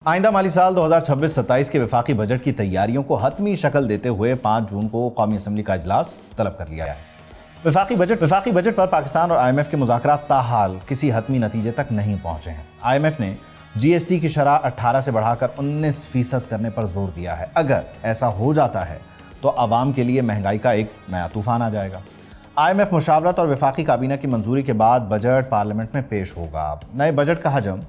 आइंदा माली साल 2026-27 के वफाकी बजट की तैयारियों को हतमी शक्ल देते हुए 5 जून को कौमी असम्बली का इजलास तलब कर लिया है। वफाकी बजट पर पाकिस्तान और IMF के मुज़ाकरात ताहाल किसी हतमी नतीजे तक नहीं पहुंचे हैं। IMF ने GST की शरह 18 से बढ़ाकर 19% करने पर जोर दिया है। अगर ऐसा हो जाता है तो आवाम के लिए महंगाई का एक नया तूफान आ जाएगा। IMF मुशावरत और वफाकी काबीना की मंजूरी के बाद बजट पार्लियामेंट में पेश होगा। नए बजट का हजम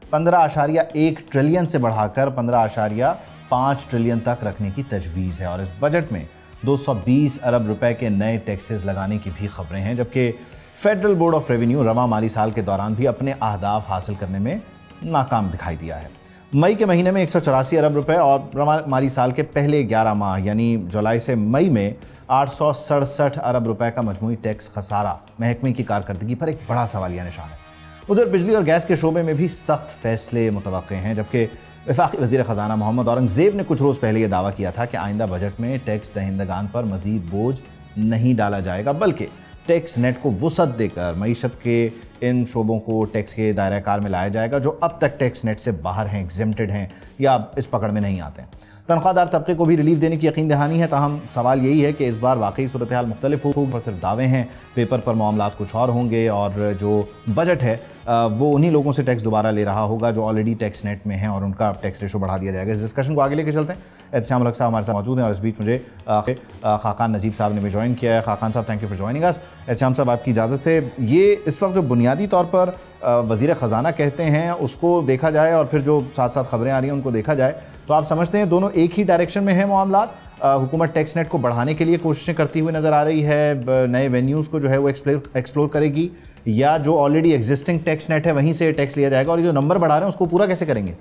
15.1 ट्रिलियन से बढ़ाकर 15.5 ट्रिलियन तक रखने की तजवीज़ है और इस बजट में 220 अरब रुपए के नए टैक्सेस लगाने की भी खबरें हैं, जबकि फेडरल बोर्ड ऑफ रेवेन्यू रवां माली साल के दौरान भी अपने अहदाफ हासिल करने में नाकाम दिखाई दिया है। मई के महीने में 184 अरब रुपए और रवां माली साल के पहले 11 माह यानी जुलाई से मई में 867 अरब रुपए का मजमूई टैक्स खसारा महकमे की कारकर्दगी पर एक बड़ा सवालिया निशान है। उधर बिजली और गैस के शोबे में भी सख्त फैसले मुतवक्के हैं, जबकि वफाकी वज़ीर ख़जाना मोहम्मद औरंगज़ेब ने कुछ रोज़ पहले यह दावा किया था कि आइंदा बजट में टैक्स दहिंदगान पर मज़ीद बोझ नहीं डाला जाएगा, बल्कि टैक्स नेट को वुसअत देकर मईशत के इन शोबों को टैक्स के दायरा कार में लाया जाएगा जो अब तक टैक्स नेट से बाहर हैं, एग्जेम्प्टेड हैं या इस पकड़ में नहीं आते हैं। तनख्वाहदार तबके को भी रिलीफ देने की यकीन दहानी है। ताहम सवाल यही है कि इस बार वाकई सूरत हाल मुख्तलिफ हो, पर सिर्फ दावे हैं, पेपर पर मामलात कुछ और होंगे और जो बजट है वो उन्हीं लोगों से टैक्स दोबारा ले रहा होगा जो ऑलरेडी टैक्स नेट में हैं और उनका टैक्स रेशो बढ़ा दिया जाएगा। इस डिस्कशन को आगे लेके चलते हैं। एहतशाम अलग साहब हमारे साथ मौजूद हैं और इस बीच मुझे खाकान नजीब साहब ने भी ज्वाइन किया है। खाकान साहब, thank you for joining us. Ehtesham साहब, आपकी इजाज़त से ये इस वक्त जो बुनियादी तौर पर वज़ीर ख़जाना कहते हैं उसको देखा जाए और फिर जो साथ साथ खबरें आ रही हैं उनको देखा जाए तो आप समझते हैं दोनों एक ही डायरेक्शन में है मामलात। हुकूमत टैक्स नेट को बढ़ाने के लिए कोशिशें करती हुई नज़र आ रही है, नए वेन्यूज़ को जो है वो एक्सप्लोर करेगी, या जो ऑलरेडी एग्जिस्टिंग टैक्स नेट है वहीं से टैक्स लिया जाएगा और जो नंबर बढ़ा रहे हैं उसको पूरा कैसे करेंगे?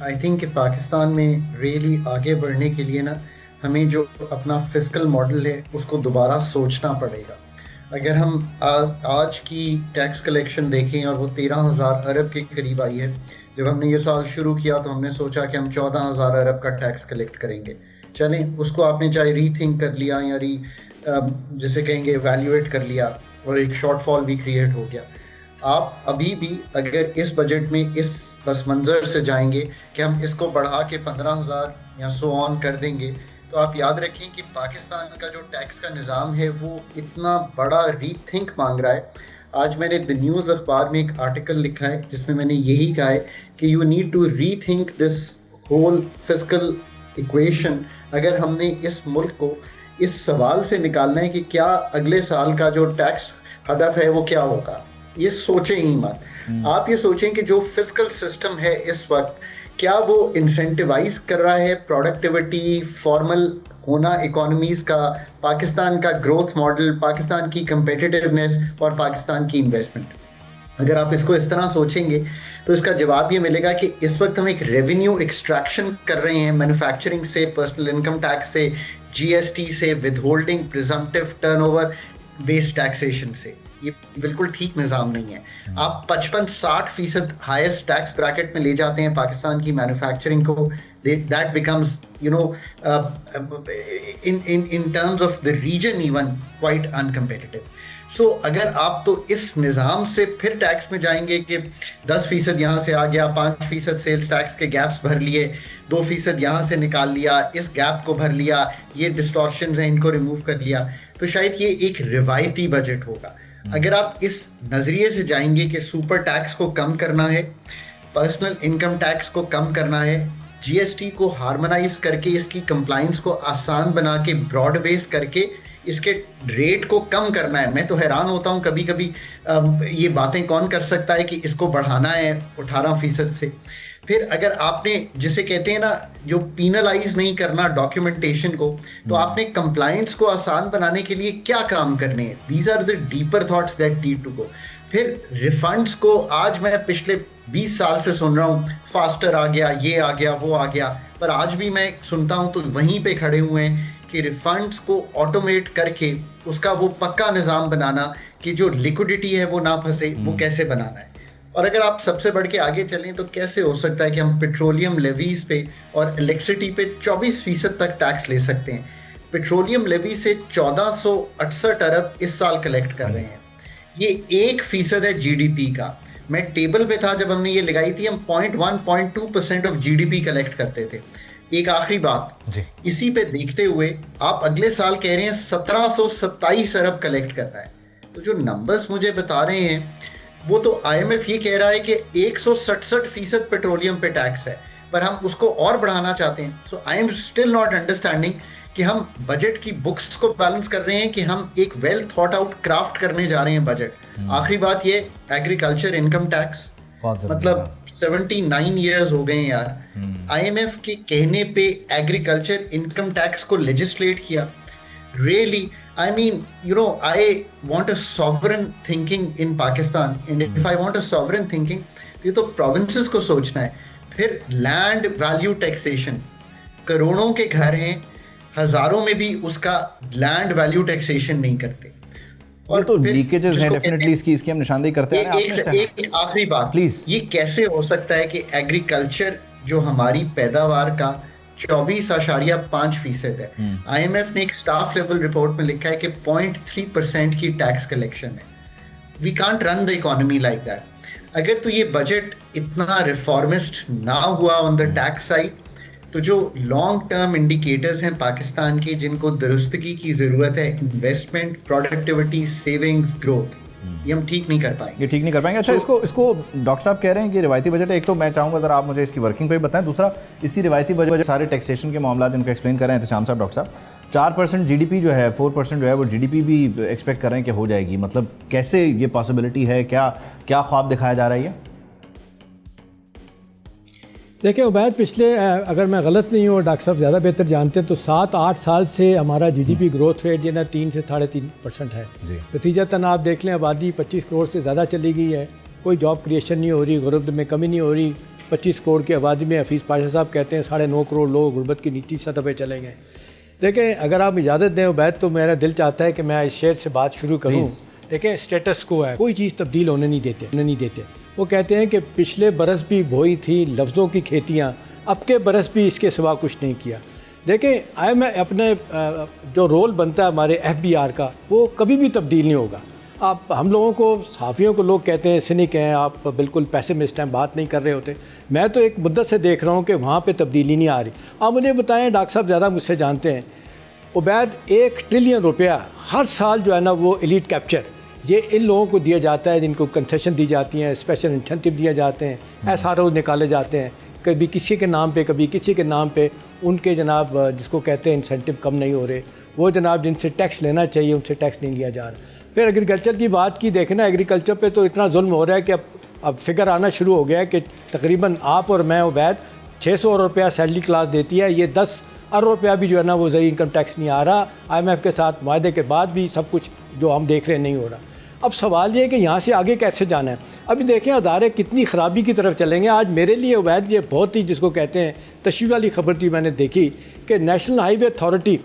आई थिंक कि पाकिस्तान में रियली आगे बढ़ने के लिए ना हमें जो अपना फिस्कल मॉडल है उसको दोबारा सोचना पड़ेगा। अगर हम आज की टैक्स कलेक्शन देखें और वो 13,000 अरब के करीब आई है। जब हमने ये साल शुरू किया तो हमने सोचा कि हम 14,000 अरब का टैक्स कलेक्ट करेंगे। चलें, उसको आपने चाहे रीथिंक कर लिया या जिसे कहेंगे एवेल्युएट कर लिया और एक शॉर्टफॉल भी क्रिएट हो गया। आप अभी भी अगर इस बजट में इस बस मंजर से जाएंगे कि हम इसको बढ़ा के 15,000 या सो ऑन कर देंगे, तो आप याद रखें कि पाकिस्तान का जो टैक्स का निज़ाम है वो इतना बड़ा रीथिंक मांग रहा है। आज मैंने द न्यूज़ अखबार में एक आर्टिकल लिखा है जिसमें मैंने यही कहा है कि you need to rethink this whole fiscal equation. अगर हमने इस मुल्क को इस सवाल से निकालना है कि क्या अगले साल का जो टैक्स हदफ है वो क्या होगा, ये सोचें ही मत। आप ये सोचें कि जो फिस्कल सिस्टम है इस वक्त क्या वो इंसेंटिवाइज कर रहा है प्रोडक्टिविटी, फॉर्मल होना इकोनॉमीज का, पाकिस्तान का ग्रोथ मॉडल, पाकिस्तान की कंपेटिटिवनेस और पाकिस्तान की इन्वेस्टमेंट। अगर आप इसको इस तरह सोचेंगे तो इसका जवाब ये मिलेगा कि इस वक्त हम एक रेवेन्यू एक्सट्रैक्शन कर रहे हैं मैन्युफैक्चरिंग से, पर्सनल इनकम टैक्स से, GST से, withholding, presumptive turnover based taxation से। ये बिल्कुल ठीक निज़ाम नहीं है। आप 55-60% हाईएस्ट टैक्स ब्रैकेट में ले जाते हैं पाकिस्तान की मैन्युफैक्चरिंग को, that becomes in terms of the region even quite uncompetitive. So अगर आप तो इस निज़ाम से फिर टैक्स में जाएंगे कि 10% यहाँ से आ गया, 5% सेल्स टैक्स के गैप्स भर लिए, 2% यहाँ से निकाल लिया, इस गैप को भर लिया, ये डिस्टॉर्शंस हैं इनको रिमूव कर लिया, तो शायद ये एक रिवायती बजट होगा। अगर आप इस नज़रिए से जाएंगे कि सुपर टैक्स को कम करना है, पर्सनल इनकम टैक्स को कम करना है, GST को हार्मोनाइज करके इसकी कंप्लाइंस को आसान बना के ब्रॉड बेस करके इसके रेट को कम करना है। मैं तो हैरान होता हूँ कभी कभी ये बातें कौन कर सकता है कि इसको बढ़ाना है 18% से। फिर अगर आपने जिसे कहते हैं ना जो पीनलाइज नहीं करना डॉक्यूमेंटेशन को, तो आपने कंप्लायंस को आसान बनाने के लिए क्या काम करने हैं। These are the deeper thoughts that need to go. फिर रिफंड्स को आज मैं पिछले 20 साल से सुन रहा हूँ, फास्टर आ गया, ये आ गया, वो आ गया, पर आज भी मैं सुनता हूँ तो वहीं पे खड़े हुए हैं कि रिफंड्स को ऑटोमेट करके उसका वो पक्का निज़ाम बनाना कि जो लिक्विडिटी है वो ना फंसे, वो कैसे बनाना है। और अगर आप सबसे बढ़ के आगे चलें तो कैसे हो सकता है कि हम पेट्रोलियम लेवीज पे और इलेक्ट्रिसिटी पे 24% तक टैक्स ले सकते हैं। पेट्रोलियम लेवी से 1468 अरब इस साल कलेक्ट कर रहे हैं, ये 1% है GDP का। मैं टेबल पे था जब हमने ये लगाई थी, हम 0.1-0.2% ऑफ जीडीपी कलेक्ट करते थे। एक आखिरी बात जी। इसी पे देखते हुए आप अगले साल कह रहे हैं 1727 अरब कलेक्ट करना है। तो जो नंबर्स मुझे बता रहे हैं वो तो आईएमएफ ये कह रहा है कि 167% पेट्रोलियम पे टैक्स है, पर हम उसको और बढ़ाना चाहते हैं। So I am still not understanding कि हम बजट की बुक्स को बैलेंस कर रहे हैं कि हम एक वेल थॉट आउट क्राफ्ट करने जा रहे हैं बजट। आखिरी बात ये एग्रीकल्चर इनकम टैक्स, मतलब 79 इयर्स हो गए यार आईएमएफ के कहने पे एग्रीकल्चर इनकम टैक्स को लेजिस्लेट किया। Really I mean, you know, I want a sovereign thinking in Pakistan, and if I want a sovereign thinking, ये तो provinces को सोचना है। फिर land value taxation, करोड़ों के घर हैं, हजारों में भी उसका land value taxation नहीं करते। और तो लीकेजेस हैं डेफिनेटली, इसकी हम निशानदेही करते हैं। एक आखिरी बात प्लीज, ये कैसे हो सकता है कि एग्रीकल्चर जो हमारी पैदावार का 24.5% है, आईएमएफ ने एक स्टाफ लेवल रिपोर्ट में लिखा है कि 0.3% की टैक्स कलेक्शन है। We can't run the economy like that. अगर तो ये बजट इतना रिफॉर्मिस्ट ना हुआ ऑन द टैक्स साइड, तो जो लॉन्ग टर्म इंडिकेटर्स हैं पाकिस्तान के जिनको दुरुस्तगी की जरूरत है, इन्वेस्टमेंट, प्रोडक्टिविटी, सेविंग्स, ग्रोथ, ये हम ठीक नहीं कर पाएंगे। ये ठीक नहीं कर पाएंगे। अच्छा, इसको डॉक्टर साहब कह रहे हैं कि रिवायती बजट है। एक तो मैं चाहूँगा अगर आप मुझे इसकी वर्किंग पे भी बताएं, दूसरा इसी रिवायती बजट सारे टैक्सेशन के मामला जिनको एक्सप्लेन कर रहे हैं एहतशाम साहब, डॉक्टर साहब 4% जीडीपी जो है, 4% जो है वो जीडीपी भी एक्सपेक्ट कर रहे हैं कि हो जाएगी। मतलब कैसे ये पॉसिबिलिटी है, क्या ख्वाब दिखाया जा रहा है? देखिए उबैद, पिछले अगर मैं गलत नहीं हूँ, डॉक्टर साहब ज़्यादा बेहतर जानते हैं, तो 7-8 साल से हमारा जीडीपी ग्रोथ रेट ये ना 3 से 3.5% है। नतीजतन आप देख लें आबादी 25 करोड़ से ज़्यादा चली गई है, कोई जॉब क्रिएशन नहीं हो रही, गुर्बत में कमी नहीं हो रही। 25 करोड़ की आबादी में हफीज़ पाशा साहब कहते हैं 9.5 करोड़ लोग गुर्बत की नीची सतह पर चले गए। देखें, अगर आप इजाज़त दें उबैद, तो मेरा दिल चाहता है कि मैं इस शेर से बात शुरू करूँ। देखें, स्टेटस को है, कोई चीज़ तब्दील होने नहीं देते। वो कहते हैं कि पिछले बरस भी बोई थी लफ्ज़ों की खेतियाँ, अब के बरस भी इसके सिवा कुछ नहीं किया। देखें, मैं अपने जो रोल बनता है हमारे एफबीआर का, वो कभी भी तब्दील नहीं होगा। आप हम लोगों को, सहाफ़ियों को लोग कहते हैं सिनिक हैं, आप बिल्कुल पैसे में इस टाइम बात नहीं कर रहे होते। मैं तो एक मुद्दत से देख रहा हूँ कि वहाँ पर तब्दीली नहीं आ रही। आप मुझे बताएँ, डॉक्टर साहब ज़्यादा मुझसे जानते हैं, उबैद, 1 ट्रिलियन रुपया हर साल जो है ना वो एलीट कैप्चर ये इन लोगों को दिया जाता है जिनको कंसेशन दी जाती हैं, स्पेशल इंसेंटिव दिए जाते हैं, एसआरओ निकाले जाते हैं, कभी किसी के नाम पे कभी किसी के नाम पे। उनके जनाब जिसको कहते हैं इंसेंटिव कम नहीं हो रहे, वो जनाब जिनसे टैक्स लेना चाहिए उनसे टैक्स नहीं लिया जा रहा। फिर एग्रीकल्चर की बात की, देखें ना, एग्रीकल्चर पे तो इतना जुल्म हो रहा है कि अब फिगर आना शुरू हो गया है कि तकरीबन आप और मैं उबैद 600 रुपया सैलरी क्लास देती है, ये 10 अरब रुपया भी जो है ना वो ज़रूरी इनकम टैक्स नहीं आ रहा। आईएमएफ के साथ माहदे के बाद भी सब कुछ जो हम देख रहे हैं नहीं हो रहा। अब सवाल ये है कि यहाँ से आगे कैसे जाना है। अभी देखें अदारे कितनी ख़राबी की तरफ चलेंगे। आज मेरे लिए उबैद ये बहुत ही जिसको कहते हैं तशवीश वाली खबर थी, मैंने देखी कि नेशनल हाईवे अथॉरिटी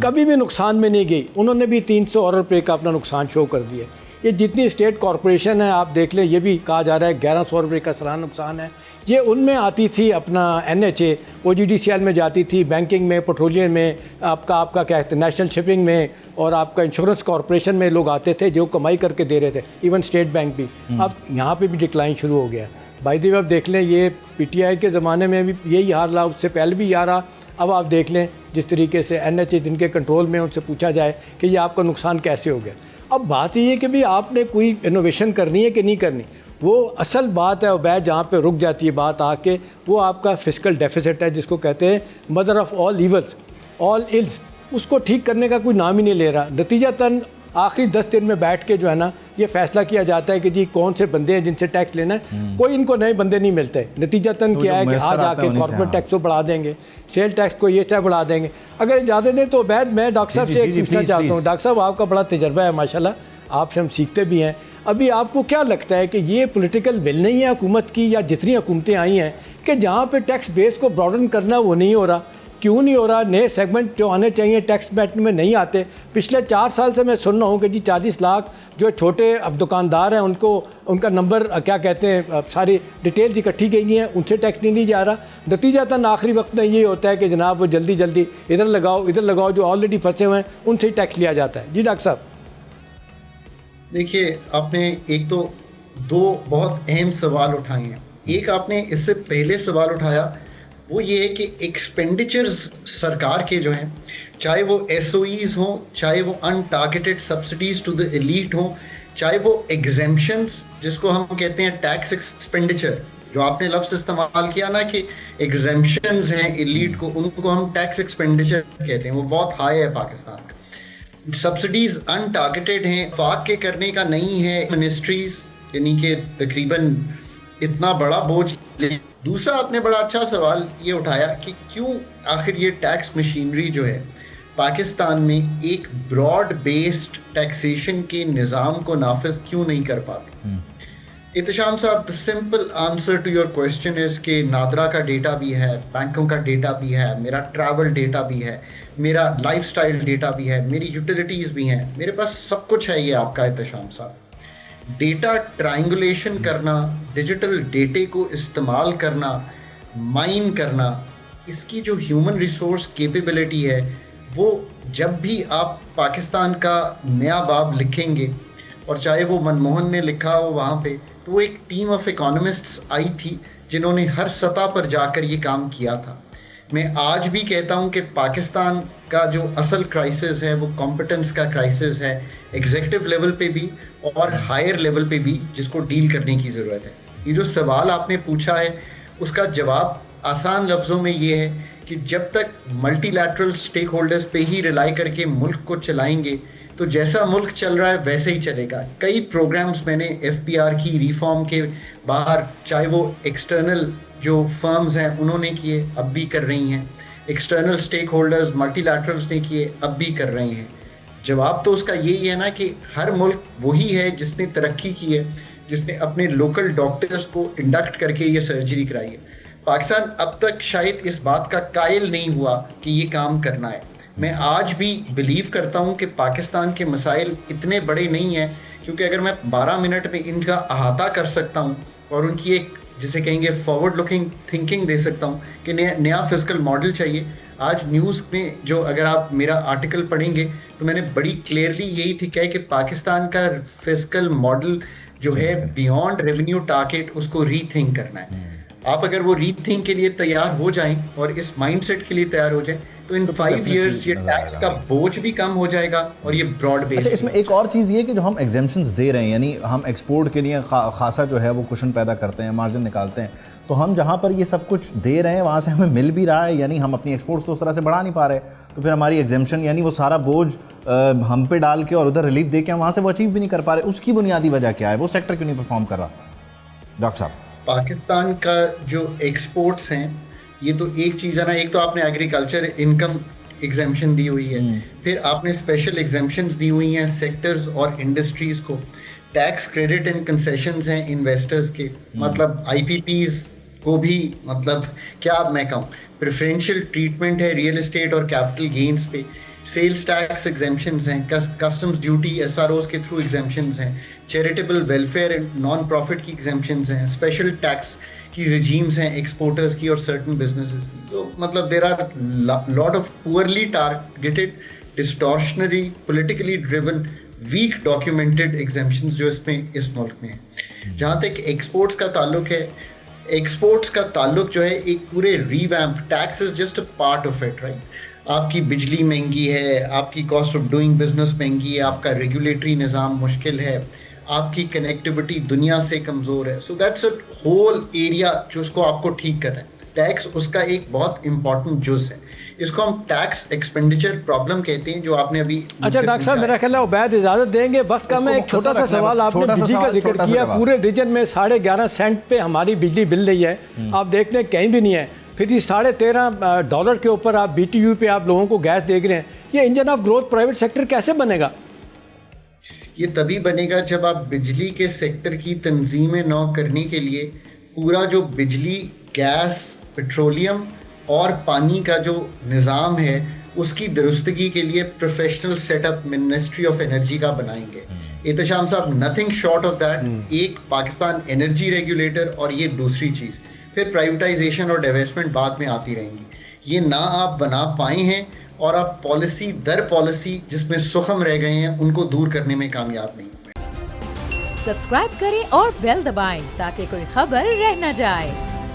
कभी भी नुकसान में नहीं गई, उन्होंने भी 300 अरब रुपये का अपना नुकसान शो कर दिया। ये जितनी स्टेट कॉरपोरेशन है आप देख लें, ये भी कहा जा रहा है 1100 रुपये का सालाना नुकसान है। ये उनमें आती थी अपना NHA, OGDCL में जाती थी, बैंकिंग में, पेट्रोलियम में, आपका क्या कहते हैं नेशनल शिपिंग में, और आपका इंश्योरेंस कॉरपोरेशन में लोग आते थे जो कमाई करके दे रहे थे, इवन स्टेट बैंक भी। अब यहाँ पे भी डिक्लाइन शुरू हो गया। बाय द वे, अब देख लें, ये PTI के ज़माने में भी यही हाल रहा, उससे पहले भी यह रहा। अब आप देख लें जिस तरीके से NHA जिनके कंट्रोल में, उनसे पूछा जाए कि ये आपका नुकसान कैसे हो गया। अब बात ये है कि भाई आपने कोई इनोवेशन करनी है कि नहीं करनी। वो असल बात है उबैद, जहाँ पे रुक जाती है बात आके, वो आपका फिस्कल डेफिसिट है, जिसको कहते हैं mother of all evils, all ills. उसको ठीक करने का कोई नाम ही नहीं ले रहा। नतीजतन आखिरी 10 दिन में बैठ के जो है ना ये फैसला किया जाता है कि जी कौन से बंदे हैं जिनसे टैक्स लेना है। कोई इनको नए बंदे नहीं मिलते। नतीजतन क्या है कि आज आके कॉर्पोरेट टैक्स को बढ़ा देंगे, सेल टैक्स को ये टैक्स बढ़ा देंगे। अगर इजाज़त दें तो उबैद, मैं डॉक्टर साहब से पूछना चाहता हूँ। डॉक्टर साहब, आपका बड़ा तजर्बा है माशाल्लाह, आपसे हम सीखते भी हैं। अभी आपको क्या लगता है कि ये पॉलिटिकल विल नहीं है हुकूमत की, या जितनी हुकूमतें आई हैं कि जहाँ पे टैक्स बेस को ब्रॉडन करना वो नहीं हो रहा? क्यों नहीं हो रहा? नए सेगमेंट जो आने चाहिए टैक्स बैट में नहीं आते। पिछले 4 साल से मैं सुन रहा हूँ कि जी 40 लाख जो छोटे अब दुकानदार हैं उनको उनका नंबर क्या कहते हैं सारी डिटेल्स इकट्ठी गई हैं, उनसे टैक्स नहीं लिया जा रहा। नतीजतन आखिरी वक्त में ये होता है कि जनाब वो जल्दी जल्दी इधर लगाओ जो ऑलरेडी फंसे हुए हैं उनसे ही टैक्स लिया जाता है। जी डॉक्टर साहब। देखिए, आपने एक तो दो बहुत अहम सवाल उठाए हैं। एक आपने इससे पहले सवाल उठाया, वो ये है कि एक्सपेंडिचर्स सरकार के जो हैं, चाहे वो एसओईज हों, चाहे वो अनटारगेटेड सब्सिडीज टू द एलीट हों, चाहे वो एग्जेम्पशंस जिसको हम कहते हैं टैक्स एक्सपेंडिचर, जो आपने लफ्ज़ इस्तेमाल किया ना कि एग्जेम्पशंस हैं एलीट को, उनको हम टैक्स एक्सपेंडिचर कहते हैं, वो बहुत हाई है पाकिस्तान का। सब्सिडीज अनटारगेटेड हैं, फाक के करने का नहीं है, मिनिस्ट्रीज यानी कि तकरीबन इतना बड़ा बोझ। दूसरा आपने बड़ा अच्छा सवाल ये उठाया कि क्यों आखिर ये टैक्स मशीनरी जो है पाकिस्तान में एक ब्रॉड बेस्ड टैक्सेशन के निज़ाम को नाफिज क्यों नहीं कर पाती। इत्तेशाम साहब, the simple answer to your question is कि नादरा का डेटा भी है, बैंकों का डेटा भी है, मेरा ट्रैवल डेटा भी है, मेरा लाइफस्टाइल डेटा भी है, मेरी यूटिलिटीज़ भी हैं, मेरे पास सब कुछ है। ये आपका इत्तेशाम साहब, डेटा ट्रायंगुलेशन करना, डिजिटल डेटे को इस्तेमाल करना, माइन करना, इसकी जो ह्यूमन रिसोर्स कैपेबिलिटी है, वो जब भी आप पाकिस्तान का नया बाब लिखेंगे, और चाहे वो मनमोहन ने लिखा हो वहाँ पे, तो वो एक टीम ऑफ इकोनॉमिस्ट्स आई थी जिन्होंने हर सतह पर जाकर ये काम किया था। मैं आज भी कहता हूँ कि पाकिस्तान का जो असल क्राइसिस है वो कॉम्पिटेंस का क्राइसिस है, एग्जीक्यूटिव लेवल पे भी और हायर लेवल पे भी, जिसको डील करने की ज़रूरत है। ये जो सवाल आपने पूछा है उसका जवाब आसान लफ्ज़ों में ये है कि जब तक मल्टीलैटरल स्टेक होल्डर्स पे ही रिलाई करके मुल्क को चलाएंगे तो जैसा मुल्क चल रहा है वैसे ही चलेगा। कई प्रोग्राम्स मैंने एफपीआर की रिफॉर्म के बाहर, चाहे वो एक्सटर्नल जो फर्म्स हैं उन्होंने किए, अब भी कर रही हैं, एक्सटर्नल स्टेक होल्डर्स मल्टीलैटरल्स ने किए, अब भी कर रहे हैं। जवाब तो उसका यही है ना कि हर मुल्क वही है जिसने तरक्की की है, जिसने अपने लोकल डॉक्टर्स को इंडक्ट करके ये सर्जरी कराई है। पाकिस्तान अब तक शायद इस बात का कायल नहीं हुआ कि ये काम करना है। मैं आज भी बिलीव करता हूँ कि पाकिस्तान के मसाइल इतने बड़े नहीं हैं, क्योंकि अगर मैं 12 मिनट में इनका अहाता कर सकता हूँ और उनकी एक, जिसे कहेंगे, फॉरवर्ड लुकिंग थिंकिंग दे सकता हूँ कि नया फिस्कल मॉडल चाहिए। आज न्यूज़ में जो, अगर आप मेरा आर्टिकल पढ़ेंगे तो मैंने बड़ी क्लियरली यही थी कहा कि पाकिस्तान का फिस्कल मॉडल जो है बियॉन्ड रेवेन्यू टारगेट, उसको रीथिंक करना है। आप अगर वो रीथिंक के लिए तैयार हो जाएं और इस माइंडसेट के लिए तैयार हो जाएं तो इन 5 इयर्स ये टैक्स का बोझ भी कम हो जाएगा और ये ब्रॉड बेस्ड। अच्छा, इसमें एक और चीज़ ये कि जो हम एग्जेम्पशंस दे रहे हैं, यानी हम एक्सपोर्ट के लिए खासा जो है वो कुशन पैदा करते हैं, मार्जिन निकालते हैं, तो हम जहाँ पर ये सब कुछ दे रहे हैं वहाँ से हमें मिल भी रहा है, यानी हम अपनी एक्सपोर्ट्स तो उस तरह से बढ़ा नहीं पा रहे, तो फिर हमारी एग्जेम्पशन यानी वो सारा बोझ हम पे डाल के और उधर रिलीफ दे के हम वहाँ से वो अचीव भी नहीं कर पा रहे। उसकी बुनियादी वजह क्या है? वो सेक्टर क्यों नहीं परफॉर्म कर रहा? डॉक्टर साहब, पाकिस्तान का जो एक्सपोर्ट्स हैं, ये तो एक चीज़ है ना, एक तो आपने एग्रीकल्चर इनकम एग्जेम्पशन दी हुई है, फिर आपने स्पेशल एग्जेम्पशंस दी हुई हैं सेक्टर्स और इंडस्ट्रीज़ को, टैक्स क्रेडिट एंड कंसेशंस हैं इन्वेस्टर्स के, मतलब आईपीपीज को भी, मतलब क्या मैं कहूँ, प्रेफरेंशियल ट्रीटमेंट है रियल एस्टेट और कैपिटल गेन्स पे, सेल्स टैक्स एग्जेम्पशंस हैं, कस्टम्स ड्यूटी एसआरओज के थ्रू एग्जेम्पशंस हैं, charitable welfare and non profit की एग्जेम्पशंस हैं, स्पेशल टैक्स की रिजीम्स हैं एक्सपोर्टर्स की और सर्टन बिजनेसेस की। तो मतलब there are lot of poorly targeted, distortionary, politically driven, week documented exemptions जो इसमें इस मुल्क में है। जहाँ तक एक्सपोर्ट्स का ताल्लुक है, एक्सपोर्ट्स का ताल्लुक जो है एक पूरे revamp, tax is just a part of it, right. आपकी बिजली महंगी है, आपकी कॉस्ट ऑफ डूइंग बिजनेस महंगी है, आपका रेगुलेटरी निज़ाम मुश्किल है, आपकी कनेक्टिविटी दुनिया से कमज़ोर है। So that's a whole area जो उसको आपको ठीक करना है। टैक्स उसका एक बहुत इंपॉर्टेंट जुज़ है। इसको हम टैक्स एक्सपेंडिचर प्रॉब्लम कहते हैं, जो आपने अभी। अच्छा डॉक्टर साहब, मेरा ख्याल है उबैद इजाज़त देंगे, वक्त कम है। एक छोटा सा सवाल, आपने बिजली का जिक्र किया, पूरे रीजन में 11.5 सेंट पे हमारी बिजली बिल रही है, आप देख लें कहीं भी नहीं है, फिर ये $13.5 के ऊपर आप BTU पे आप लोगों को गैस देख रहे हैं। ये engine of growth private sector कैसे बनेगा? ये तभी बनेगा जब आप बिजली के सेक्टर की तंजीम नौ करने के लिए पूरा जो बिजली, गैस, पेट्रोलियम और पानी का जो निज़ाम है उसकी दुरुस्तगी के लिए professional setup ministry of energy का बनाएंगे। इत्तेशाम साहब, नथिंग शॉर्ट ऑफ दैट। एक पाकिस्तान एनर्जी रेगुलेटर और ये दूसरी चीज़, फिर प्राइवेटाइजेशन और डिवेस्टमेंट बाद में आती रहेंगी। ये ना आप बना पाए हैं और आप पॉलिसी दर पॉलिसी जिसमें सुखम रह गए हैं उनको दूर करने में कामयाब नहीं हुए। सब्सक्राइब करें और बेल दबाएं ताकि कोई खबर रह न जाए।